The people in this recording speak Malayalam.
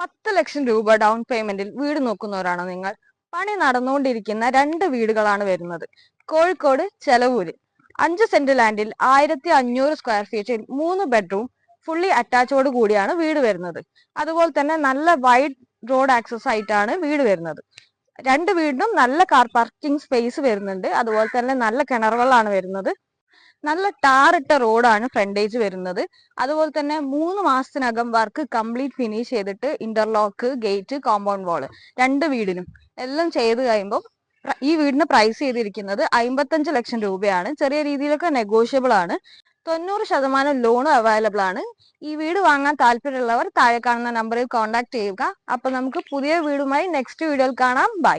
10 ലക്ഷം രൂപ ഡൗൺ പേയ്മെന്റിൽ വീട് നോക്കുന്നവരാണോ നിങ്ങൾ? പണി നടന്നുകൊണ്ടിരിക്കുന്ന 2 വീടുകളാണ് വരുന്നത്. കോഴിക്കോട് ചെലവൂര് 5 സെന്റ് ലാൻഡിൽ 1500 സ്ക്വയർ ഫീറ്റിൽ 3 ബെഡ്റൂം ഫുള്ളി അറ്റാച്ചോട് കൂടിയാണ് വീട് വരുന്നത്. അതുപോലെ തന്നെ നല്ല വൈഡ് റോഡ് ആക്സസ് ആയിട്ടാണ് വീട് വരുന്നത്. 2 വീടിനും നല്ല കാർ പാർക്കിംഗ് സ്പേസ് വരുന്നുണ്ട്. അതുപോലെ തന്നെ നല്ല കിണറുകളാണ് വരുന്നത്. നല്ല ടാറിട്ട റോഡാണ് ഫ്രണ്ടേജ് വരുന്നത്. അതുപോലെ തന്നെ 3 മാസത്തിനകം വർക്ക് കംപ്ലീറ്റ് ഫിനിഷ് ചെയ്തിട്ട് ഇന്റർലോക്ക്, ഗേറ്റ്, കോമ്പൗണ്ട് വാള് 2 വീടിനും എല്ലാം ചെയ്ത് കഴിയുമ്പോൾ ഈ വീടിന് പ്രൈസ് ചെയ്തിരിക്കുന്നത് 55 ലക്ഷം രൂപയാണ്. ചെറിയ രീതിയിലൊക്കെ നെഗോഷ്യബിൾ ആണ്. 90% ലോണും അവൈലബിൾ ആണ്. ഈ വീട് വാങ്ങാൻ താല്പര്യമുള്ളവർ താഴെ കാണുന്ന നമ്പറിൽ കോൺടാക്ട് ചെയ്യുക. അപ്പൊ നമുക്ക് പുതിയ വീടുമായി നെക്സ്റ്റ് വീഡിയോയിൽ കാണാം. ബൈ.